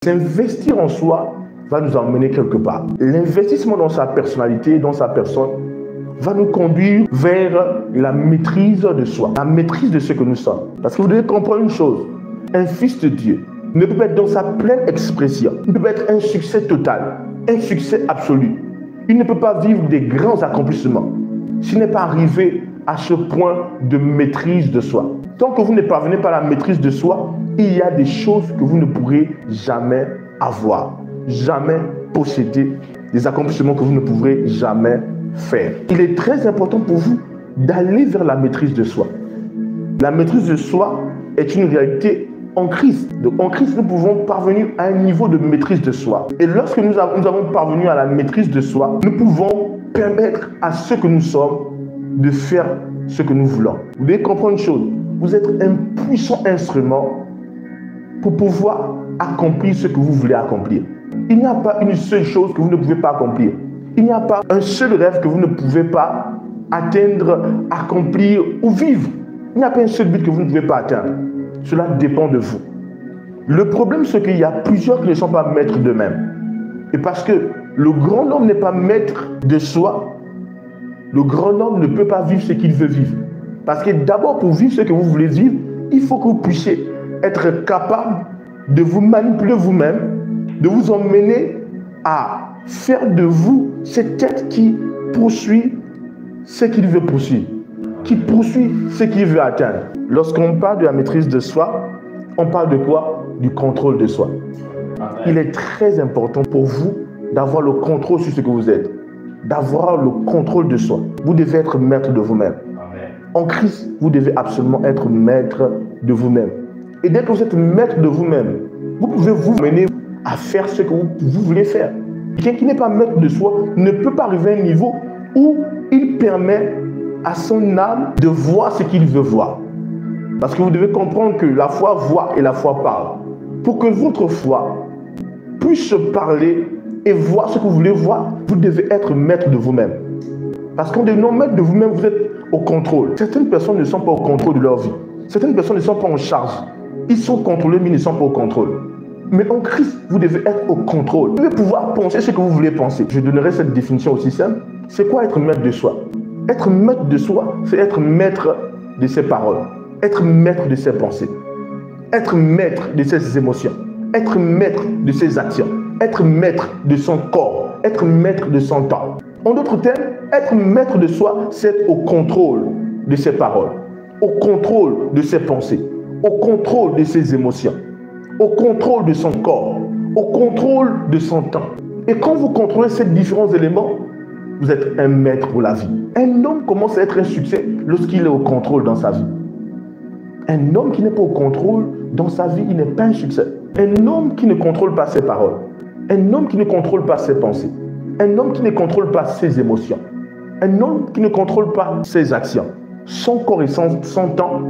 S'investir en soi va nous emmener quelque part. L'investissement dans sa personnalité, dans sa personne, va nous conduire vers la maîtrise de soi, la maîtrise de ce que nous sommes. Parce que vous devez comprendre une chose, un fils de Dieu ne peut pas être dans sa pleine expression, il ne peut pas être un succès total, un succès absolu. Il ne peut pas vivre des grands accomplissements s'il n'est pas arrivé à ce point de maîtrise de soi. Tant que vous ne parvenez pas à la maîtrise de soi, il y a des choses que vous ne pourrez jamais avoir, jamais posséder, des accomplissements que vous ne pourrez jamais faire. Il est très important pour vous d'aller vers la maîtrise de soi. La maîtrise de soi est une réalité en Christ. Donc en Christ, nous pouvons parvenir à un niveau de maîtrise de soi. Et lorsque nous avons parvenu à la maîtrise de soi, nous pouvons permettre à ceux que nous sommes de faire ce que nous voulons. Vous devez comprendre une chose, vous êtes un puissant instrument pour pouvoir accomplir ce que vous voulez accomplir. Il n'y a pas une seule chose que vous ne pouvez pas accomplir. Il n'y a pas un seul rêve que vous ne pouvez pas atteindre, accomplir ou vivre. Il n'y a pas un seul but que vous ne pouvez pas atteindre. Cela dépend de vous. Le problème, c'est qu'il y a plusieurs qui ne sont pas maîtres d'eux-mêmes. Et parce que le grand homme n'est pas maître de soi, le grand homme ne peut pas vivre ce qu'il veut vivre. Parce que d'abord, pour vivre ce que vous voulez vivre, il faut que vous puissiez être capable de vous manipuler vous-même, de vous emmener à faire de vous cette tête qui poursuit ce qu'il veut poursuivre, qui poursuit ce qu'il veut atteindre. Lorsqu'on parle de la maîtrise de soi, on parle de quoi? Du contrôle de soi. Amen. Il est très important pour vous d'avoir le contrôle sur ce que vous êtes, d'avoir le contrôle de soi. Vous devez être maître de vous-même. En Christ, vous devez absolument être maître de vous-même. Et dès que vous êtes maître de vous-même, vous pouvez vous mener à faire ce que vous voulez faire. Quelqu'un qui n'est pas maître de soi ne peut pas arriver à un niveau où il permet à son âme de voir ce qu'il veut voir. Parce que vous devez comprendre que la foi voit et la foi parle. Pour que votre foi puisse parler et voir ce que vous voulez voir, vous devez être maître de vous-même. Parce qu'en devenant maître de vous-même, vous êtes au contrôle. Certaines personnes ne sont pas au contrôle de leur vie. Certaines personnes ne sont pas en charge. Ils sont contrôlés, mais ils ne sont pas au contrôle. Mais en Christ, vous devez être au contrôle. Vous devez pouvoir penser ce que vous voulez penser. Je donnerai cette définition aussi simple. C'est quoi être maître de soi? Être maître de soi, c'est être maître de ses paroles, être maître de ses pensées, être maître de ses émotions, être maître de ses actions, être maître de son corps, être maître de son temps. En d'autres termes, être maître de soi, c'est être au contrôle de ses paroles, au contrôle de ses pensées, au contrôle de ses émotions, au contrôle de son corps, au contrôle de son temps. Et quand vous contrôlez ces différents éléments, vous êtes un maître pour la vie. Un homme commence à être un succès lorsqu'il est au contrôle dans sa vie. Un homme qui n'est pas au contrôle dans sa vie, il n'est pas un succès. Un homme qui ne contrôle pas ses paroles, un homme qui ne contrôle pas ses pensées, un homme qui ne contrôle pas ses émotions, un homme qui ne contrôle pas ses actions, son corps et son temps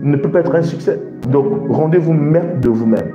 ne peut pas être un succès. Donc, rendez-vous maître de vous-même.